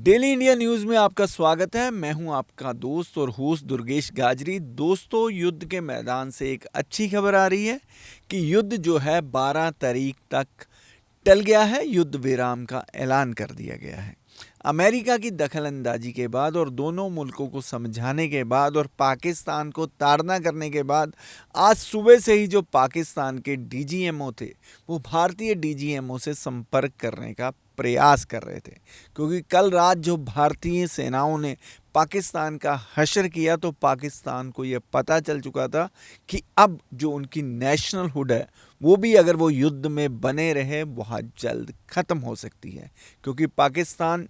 Daily India news में आपका स्वागत है। मैं हूं आपका दोस्त और होस्ट दुर्गेश गाजरी। दोस्तों, युद्ध के मैदान से एक अच्छी खबर आ रही है कि युद्ध जो है 12 तारीख तक टल गया है। युद्ध विराम का ऐलान कर दिया गया है। अमेरिका की दखलंदाजी के बाद और दोनों मुल्कों को समझाने के बाद और पाकिस्तान को ताड़ना करने के बाद आज सुबह से ही जो पाकिस्तान के डीजीएमओ थे वो भारतीय डीजीएमओ से संपर्क करने का प्रयास कर रहे थे, क्योंकि कल रात जो भारतीय सेनाओं ने पाकिस्तान का हशर किया तो पाकिस्तान को यह पता चल चुका था कि अब जो उनकी नेशनल हुड है वो भी अगर वो युद्ध में बने रहे बहुत जल्द ख़त्म हो सकती है। क्योंकि पाकिस्तान,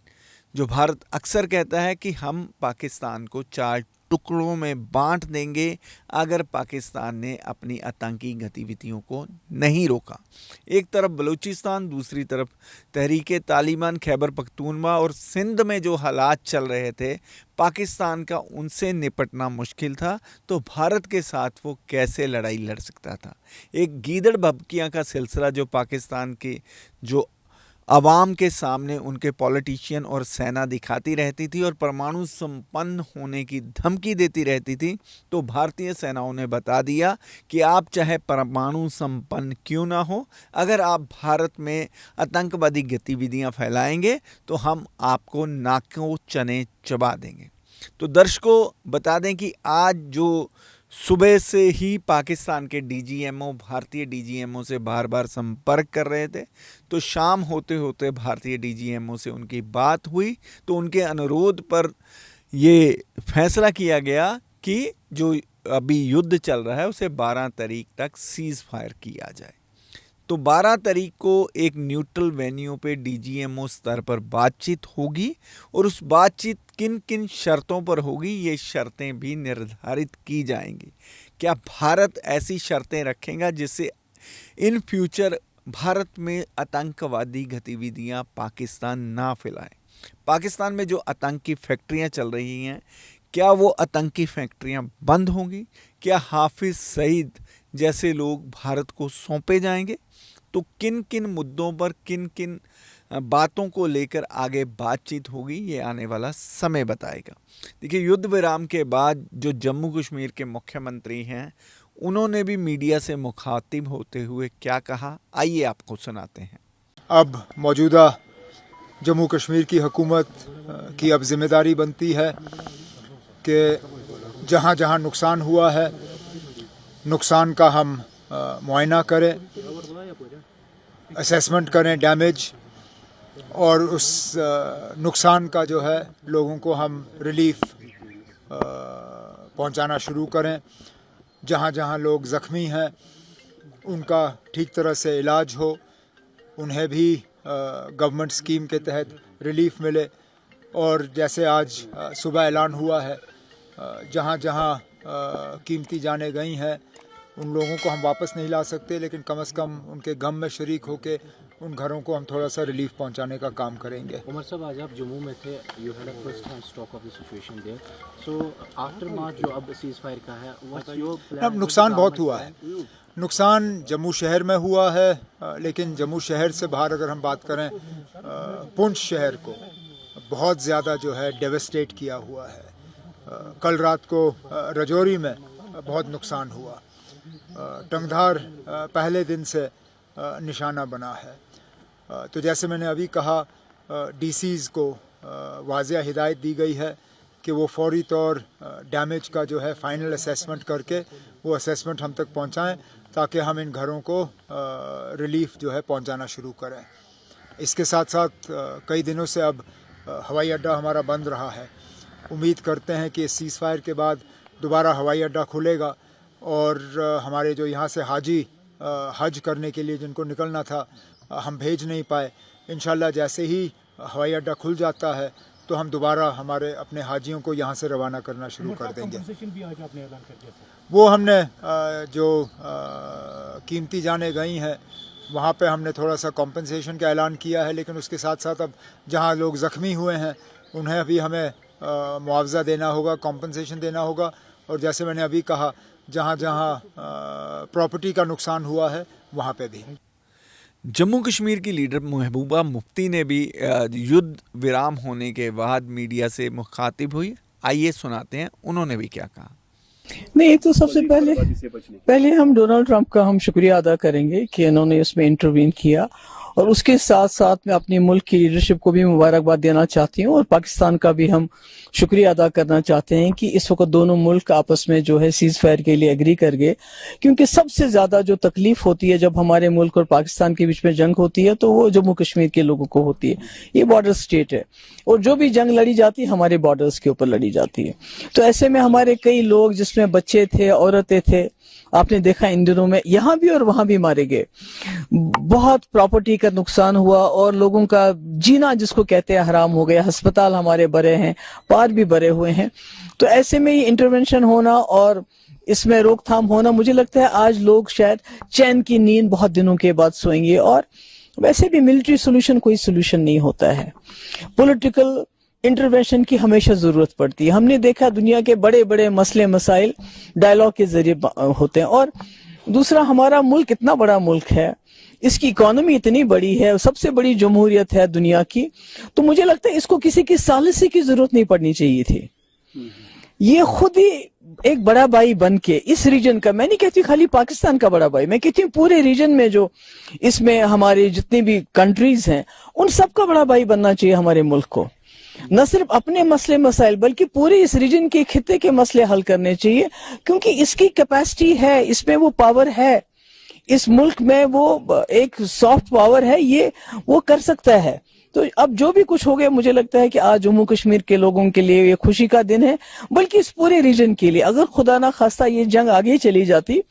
जो भारत अक्सर कहता है कि हम पाकिस्तान को 4 टुकड़ों में बांट देंगे अगर पाकिस्तान ने अपनी आतंकी गतिविधियों को नहीं रोका। एक तरफ बलूचिस्तान, दूसरी तरफ तहरीक तालिबान खैबर पख्तूनख्वा और सिंध में जो हालात चल रहे थे, पाकिस्तान का उनसे निपटना मुश्किल था, तो भारत के साथ वो कैसे लड़ाई लड़ सकता था। एक गीदड़ भभकियाँ का सिलसिला जो पाकिस्तान के जो अवाम के सामने उनके पॉलिटिशियन और सेना दिखाती रहती थी और परमाणु संपन्न होने की धमकी देती रहती थी, तो भारतीय सेनाओं ने बता दिया कि आप चाहे परमाणु संपन्न क्यों ना हो, अगर आप भारत में आतंकवादी गतिविधियां फैलाएंगे तो हम आपको नाकों चने चबा देंगे। तो दर्शकों, बता दें कि आज जो सुबह से ही पाकिस्तान के डीजीएमओ भारतीय डीजीएमओ से बार बार संपर्क कर रहे थे, तो शाम होते होते भारतीय डीजीएमओ से उनकी बात हुई तो उनके अनुरोध पर ये फैसला किया गया कि जो अभी युद्ध चल रहा है उसे 12 तारीख तक सीज़ फायर किया जाए। तो 12 तारीख को एक न्यूट्रल वेन्यू पे डीजीएमओ स्तर पर बातचीत होगी और उस बातचीत किन किन शर्तों पर होगी ये शर्तें भी निर्धारित की जाएंगी। क्या भारत ऐसी शर्तें रखेगा जिससे इन फ्यूचर भारत में आतंकवादी गतिविधियां पाकिस्तान ना फैलाए। पाकिस्तान में जो आतंकी फैक्ट्रियां चल रही हैं, क्या वो आतंकी फैक्ट्रियां बंद होंगी? क्या हाफिज सईद जैसे लोग भारत को सौंपे जाएंगे? तो किन किन मुद्दों पर किन किन बातों को लेकर आगे बातचीत होगी, ये आने वाला समय बताएगा। देखिए, युद्ध विराम के बाद जो जम्मू कश्मीर के मुख्यमंत्री हैं उन्होंने भी मीडिया से मुखातिब होते हुए क्या कहा, आइए आपको सुनाते हैं। अब मौजूदा जम्मू कश्मीर की हुकूमत की अब जिम्मेदारी बनती है कि जहाँ जहाँ नुकसान हुआ है, नुकसान का हम मुआयना करें, असेसमेंट करें डैमेज, और उस नुकसान का जो है लोगों को हम रिलीफ पहुंचाना शुरू करें। जहाँ जहाँ लोग ज़ख्मी हैं उनका ठीक तरह से इलाज हो, उन्हें भी गवर्नमेंट स्कीम के तहत रिलीफ मिले। और जैसे आज सुबह ऐलान हुआ है, जहाँ जहाँ कीमती जानें गई हैं उन लोगों को हम वापस नहीं ला सकते, लेकिन कम से कम उनके गम में शरीक होके उन घरों को हम थोड़ा सा रिलीफ पहुंचाने का काम करेंगे। उमर साहब, आज आप जम्मू में थे, you had a first hand stock of the situation there, so after March जो अब सीज फायर का है, व्हाट्स योर प्लान? अब नुकसान बहुत हुआ है। नुकसान जम्मू शहर में हुआ है, लेकिन जम्मू शहर से बाहर अगर हम बात करें, पुंछ शहर को बहुत ज़्यादा जो है डेवस्टेट किया हुआ है। कल रात को रजौरी में बहुत नुकसान हुआ। टंगधार पहले दिन से निशाना बना है। तो जैसे मैंने अभी कहा, डीसीज़ को वाज़िया हिदायत दी गई है कि वो फौरी तौर डैमेज का जो है फाइनल असेसमेंट करके वो असेसमेंट हम तक पहुंचाएं, ताकि हम इन घरों को रिलीफ जो है पहुंचाना शुरू करें। इसके साथ साथ कई दिनों से अब हवाई अड्डा हमारा बंद रहा है। उम्मीद करते हैं कि इस सीज़ फायर के बाद दोबारा हवाई अड्डा खुलेगा और हमारे जो यहाँ से हाजी हज करने के लिए जिनको निकलना था हम भेज नहीं पाए, इंशाल्लाह जैसे ही हवाई अड्डा खुल जाता है तो हम दोबारा हमारे अपने हाजियों को यहाँ से रवाना करना शुरू कर देंगे। भी आज आपने ऐलान कर दिया था। वो हमने जो कीमती जानें गई हैं वहाँ पे हमने थोड़ा सा कॉम्पनसेशन का ऐलान किया है, लेकिन उसके साथ साथ अब जहाँ लोग ज़ख्मी हुए हैं उन्हें भी हमें मुआवजा देना होगा, कॉम्पनसेशन देना होगा। और जैसे मैंने अभी कहा, जहाँ जहाँ प्रॉपर्टी का नुकसान हुआ है वहाँ पे भी। जम्मू कश्मीर की लीडर महबूबा मुफ्ती ने भी युद्ध विराम होने के बाद मीडिया से मुखातिब हुई। आइए सुनाते हैं उन्होंने भी क्या कहा। नहीं, एक तो सबसे पहले हम डोनाल्ड ट्रंप का हम शुक्रिया अदा करेंगे कि इन्होंने इसमें इंटरवीन किया, और उसके साथ साथ मैं अपने मुल्क की लीडरशिप को भी मुबारकबाद देना चाहती हूँ, और पाकिस्तान का भी हम शुक्रिया अदा करना चाहते हैं कि इस वक्त दोनों मुल्क आपस में जो है सीज फायर के लिए एग्री कर गए। क्योंकि सबसे ज्यादा जो तकलीफ होती है जब हमारे मुल्क और पाकिस्तान के बीच में जंग होती है तो वो जम्मू कश्मीर के लोगों को होती है। ये बॉर्डर स्टेट है, और जो भी जंग लड़ी जाती है हमारे बॉर्डर्स के ऊपर लड़ी जाती है। तो ऐसे में हमारे कई लोग, जिसमें बच्चे थे, औरतें थे, आपने देखा इन दिनों में यहाँ भी और वहां भी मारे गए। बहुत प्रॉपर्टी का नुकसान हुआ, और लोगों का जीना जिसको कहते हैं हराम हो गया। अस्पताल हमारे बड़े हैं, पार भी बड़े हुए हैं। तो ऐसे में ये इंटरवेंशन होना और इसमें रोकथाम होना, मुझे लगता है आज लोग शायद चैन की नींद बहुत दिनों के बाद सोएंगे। और वैसे भी मिलिट्री सोल्यूशन कोई सोल्यूशन नहीं होता है, पॉलिटिकल इंटरवेंशन की हमेशा जरूरत पड़ती है। हमने देखा दुनिया के बड़े बड़े मसले मसाइल डायलॉग के जरिए होते हैं। और दूसरा, हमारा मुल्क इतना बड़ा मुल्क है, इसकी इकोनॉमी इतनी बड़ी है, सबसे बड़ी जमहूरियत है दुनिया की, तो मुझे लगता है इसको किसी की सालिसी की जरूरत नहीं पड़नी चाहिए थी। ये खुद ही एक बड़ा भाई बन के इस रीजन का, मैं नहीं कहती खाली पाकिस्तान का बड़ा भाई, मैं कहती हूँ पूरे रीजन में जो इसमें हमारे जितनी भी कंट्रीज हैं उन सबका बड़ा भाई बनना चाहिए हमारे मुल्क को। न सिर्फ अपने मसले मसाइल बल्कि पूरे इस रीजन के खिते के मसले हल करने चाहिए, क्योंकि इसकी कैपेसिटी है, इसमें वो पावर है, इस मुल्क में वो एक सॉफ्ट पावर है, ये वो कर सकता है। तो अब जो भी कुछ हो गया, मुझे लगता है कि आज जम्मू कश्मीर के लोगों के लिए ये खुशी का दिन है, बल्कि इस पूरे रीजन के लिए। अगर खुदा ना खास्ता ये जंग आगे चली जाती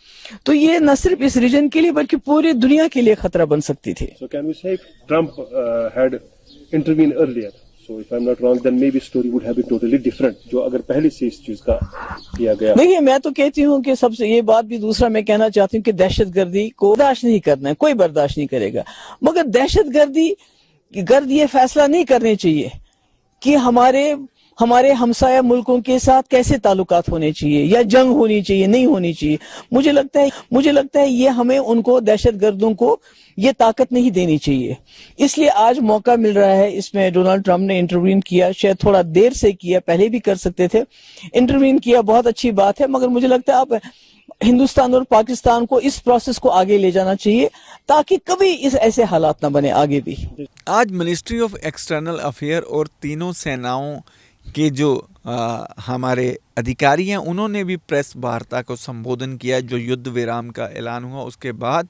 तो ये न सिर्फ इस रीजन के लिए बल्कि पूरी दुनिया के लिए खतरा बन सकती थी। So can we say if Trump had intervened earlier, so if I'm not wrong, then maybe story would have been totally different. जो अगर पहले से इस चीज का किया गया। देखिए, मैं तो कहती हूँ कि सबसे ये बात भी दूसरा मैं कहना चाहती हूँ कि दहशतगर्दी को बर्दाश्त नहीं करना है, कोई बर्दाश्त नहीं करेगा। मगर दहशतगर्दी गर्द ये फैसला नहीं करने चाहिए कि हमारे हमसाया मुल्कों के साथ कैसे ताल्लुकात होने चाहिए या जंग होनी चाहिए, नहीं होनी चाहिए। मुझे लगता है ये हमें उनको दहशतगर्दों को ये ताकत नहीं देनी चाहिए। इसलिए आज मौका मिल रहा है, इसमें डोनाल्ड ट्रंप ने इंटरवीन किया, शायद थोड़ा देर से किया, पहले भी कर सकते थे, इंटरवीन किया, बहुत अच्छी बात है। मगर मुझे लगता है अब हिंदुस्तान और पाकिस्तान को इस प्रोसेस को आगे ले जाना चाहिए ताकि कभी इस ऐसे हालात ना बने आगे भी। आज मिनिस्ट्री ऑफ एक्सटर्नल अफेयर और तीनों सेनाओं के जो हमारे अधिकारी हैं उन्होंने भी प्रेस वार्ता को संबोधन किया जो युद्ध विराम का ऐलान हुआ उसके बाद।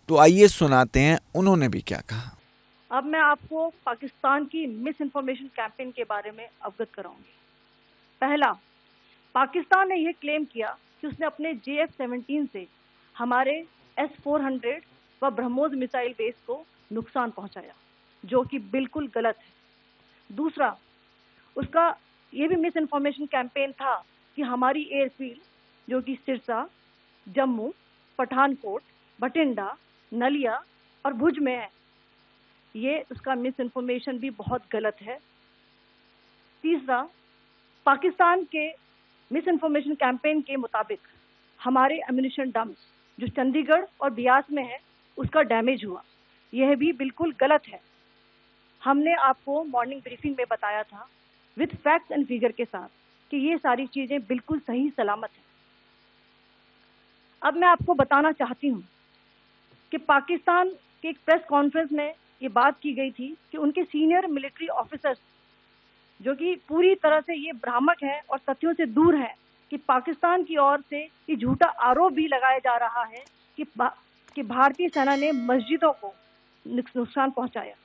तो आइए सुनाते हैं उन्होंने भी क्या कहा। अब मैं आपको पाकिस्तान की मिस इन्फॉर्मेशन कैंपेन के बारे में अवगत कराऊंगी। पहला, पाकिस्तान ने यह क्लेम किया कि उसने अपने JF-17 से हमारे S-400 व ब्रह्मोस मिसाइल बेस को नुकसान पहुंचाया, जो कि बिल्कुल गलत है। दूसरा, उसका ये भी मिस इन्फॉर्मेशन कैंपेन था कि हमारी एयरफील्ड जो कि सिरसा, जम्मू, पठानकोट, बठिंडा, नलिया और भुज में है, ये उसका मिस इन्फॉर्मेशन भी बहुत गलत है। तीसरा, पाकिस्तान के मिस इन्फॉर्मेशन कैंपेन के मुताबिक हमारे एम्यूनिशन डंप्स जो चंडीगढ़ और बियास में है उसका डैमेज हुआ, यह भी बिल्कुल गलत है। हमने आपको मॉर्निंग ब्रीफिंग में बताया था विद फैक्ट्स एंड फिगर के साथ कि ये सारी चीजें बिल्कुल सही सलामत हैं। अब मैं आपको बताना चाहती हूँ कि पाकिस्तान के एक प्रेस कॉन्फ्रेंस में ये बात की गई थी कि उनके सीनियर मिलिट्री ऑफिसर्स जो कि पूरी तरह से ये भ्रामक है और तथ्यों से दूर है कि पाकिस्तान की ओर से ये झूठा आरोप भी लगाया जा रहा है कि भारतीय सेना ने मस्जिदों को नुकसान पहुंचाया।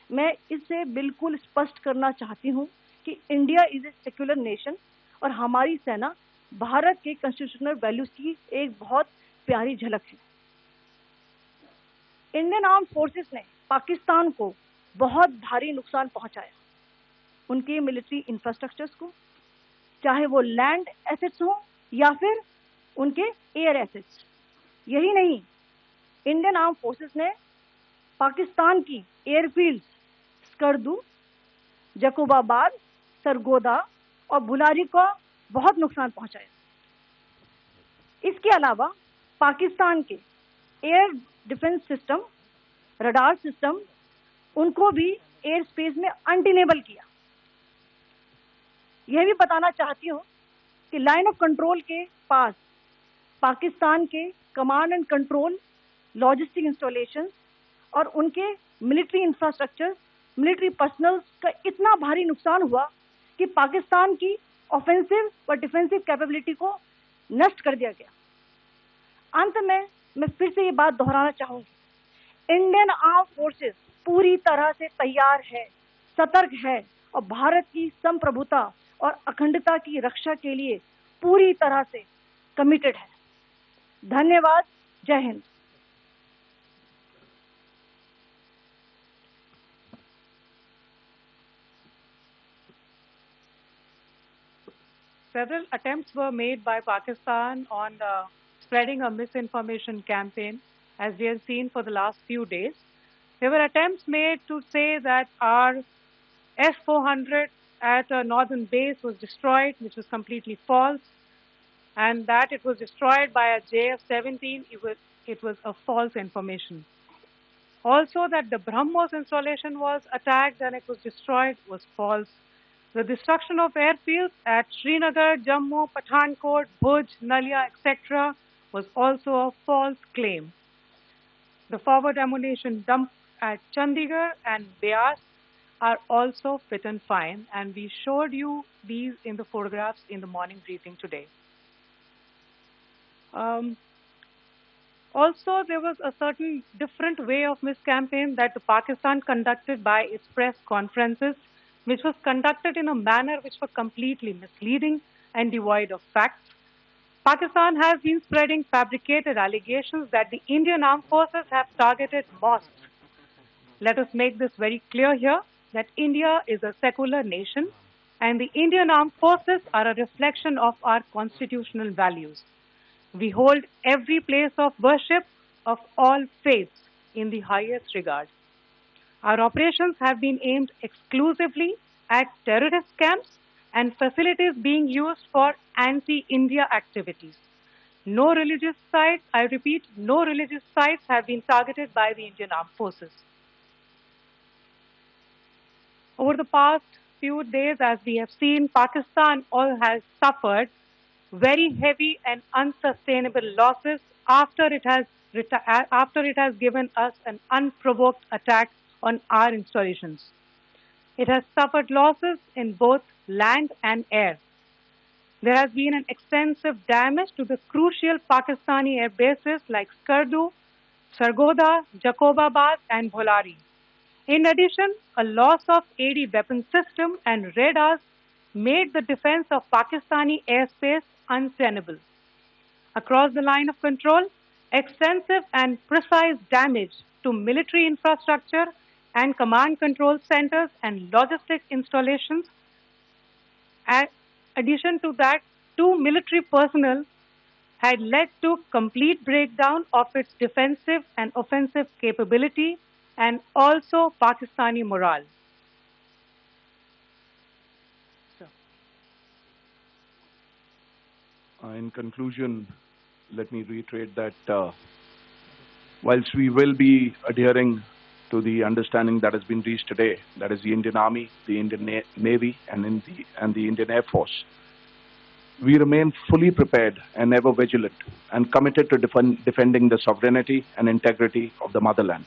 मैं इससे बिल्कुल स्पष्ट करना चाहती हूं कि India is a secular nation और हमारी सेना भारत के कॉन्स्टिट्यूशनल वैल्यूज की एक बहुत प्यारी झलक है। इंडियन आर्म फोर्सेस ने पाकिस्तान को बहुत भारी नुकसान पहुंचाया, उनके मिलिट्री इंफ्रास्ट्रक्चर्स को, चाहे वो लैंड एसेट्स हो या फिर उनके एयर एसेट्स। यही नहीं, इंडियन आर्म फोर्सेस ने पाकिस्तान की एयरफील्ड स्कर्दू, जकोबाबाद, सरगोदा और बुलारी को बहुत नुकसान पहुंचाया। इसके अलावा पाकिस्तान के air defence system radar system, उनको भी एयर स्पेस में अनडिनेबल किया। यह भी बताना चाहती हूँ कि लाइन ऑफ कंट्रोल के पास पाकिस्तान के command and control, logistic installation और उनके मिलिट्री इंफ्रास्ट्रक्चर, मिलिट्री पर्सनल का इतना भारी नुकसान हुआ कि पाकिस्तान की ऑफेंसिव व डिफेंसिव कैपेबिलिटी को नष्ट कर दिया गया। अंत में मैं फिर से ये बात दोहराना चाहूंगी, इंडियन आर्म फोर्सेस पूरी तरह से तैयार है, सतर्क है और भारत की संप्रभुता और अखंडता की रक्षा के लिए पूरी तरह से कमिटेड है। धन्यवाद। जय Hind. Several attempts were made by Pakistan on spreading a misinformation campaign, as we have seen for the last few days. There were attempts made to say that our S-400 at a northern base was destroyed, which was completely false, and that it was destroyed by a JF-17. It was a false information. Also, that the BrahMos installation was attacked and it was destroyed was false. The destruction of airfields at Srinagar, Jammu, Pathankot, Bhuj, Nalia, etc. was also a false claim. The forward ammunition dump at Chandigarh and Beas are also fit and fine, and we showed you these in the photographs in the morning briefing today. Also, there was a certain different way of miscampaign that the Pakistan conducted by its press conferences, which was conducted in a manner which was completely misleading and devoid of facts. Pakistan has been spreading fabricated allegations that the Indian Armed Forces have targeted mosques. Let us make this very clear here, that India is a secular nation and the Indian Armed Forces are a reflection of our constitutional values. We hold every place of worship of all faiths in the highest regard. Our operations have been aimed exclusively at terrorist camps and facilities being used for anti-India activities. No religious sites, I repeat, no religious sites have been targeted by the Indian Armed Forces. Over the past few days, as we have seen, Pakistan has suffered very heavy and unsustainable losses after it has given us an unprovoked attack on our installations. It has suffered losses in both land and air. There has been an extensive damage to the crucial Pakistani air bases like Skardu, Sargodha, Jacobabad and Bholari. In addition, a loss of AD weapon system and radars made the defense of Pakistani airspace untenable. Across the line of control, extensive and precise damage to military infrastructure and command control centers and logistic installations. In addition to that, 2 military personnel had led to complete breakdown of its defensive and offensive capability and also Pakistani morale. In conclusion, let me reiterate that whilst we will be adhering to the understanding that has been reached today, that is the Indian Army, the Indian Navy, and the Indian Air Force, we remain fully prepared and ever vigilant and committed to defending the sovereignty and integrity of the motherland.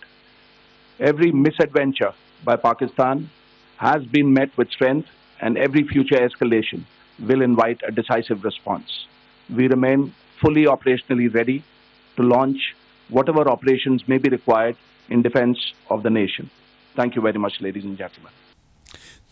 Every misadventure by Pakistan has been met with strength, and every future escalation will invite a decisive response. We remain fully operationally ready to launch whatever operations may be required in defense of the nation. Thank you very much, ladies and gentlemen.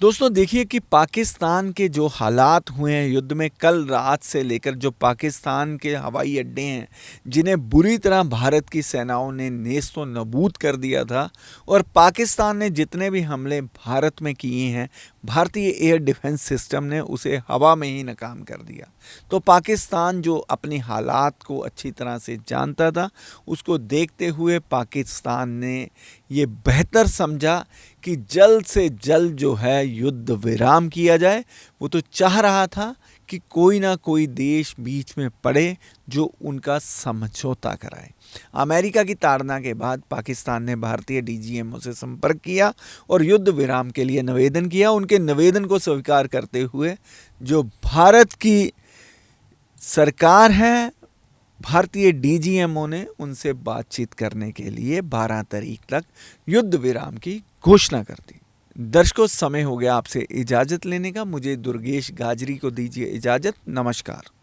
दोस्तों देखिए कि पाकिस्तान के जो हालात हुए हैं युद्ध में कल रात से लेकर, जो पाकिस्तान के हवाई अड्डे हैं जिन्हें बुरी तरह भारत की सेनाओं ने नेस्तो नबूद कर दिया था, और पाकिस्तान ने जितने भी हमले भारत में किए हैं, भारतीय एयर डिफेंस सिस्टम ने उसे हवा में ही नाकाम कर दिया। तो पाकिस्तान जो अपनी हालात को अच्छी तरह से जानता था, उसको देखते हुए पाकिस्तान ने ये बेहतर समझा कि जल्द से जल्द जो है युद्ध विराम किया जाए। वो तो चाह रहा था कि कोई ना कोई देश बीच में पड़े जो उनका समझौता कराए। अमेरिका की ताड़ना के बाद पाकिस्तान ने भारतीय डीजीएमओ से संपर्क किया और युद्ध विराम के लिए निवेदन किया। उनके निवेदन को स्वीकार करते हुए जो भारत की सरकार है, भारतीय डीजीएमओ ने उनसे बातचीत करने के लिए 12 तारीख तक युद्ध विराम की घोषणा कर दी। दर्शकों, समय हो गया आपसे इजाज़त लेने का। मुझे दुर्गेश गाजरी को दीजिए इजाज़त। नमस्कार।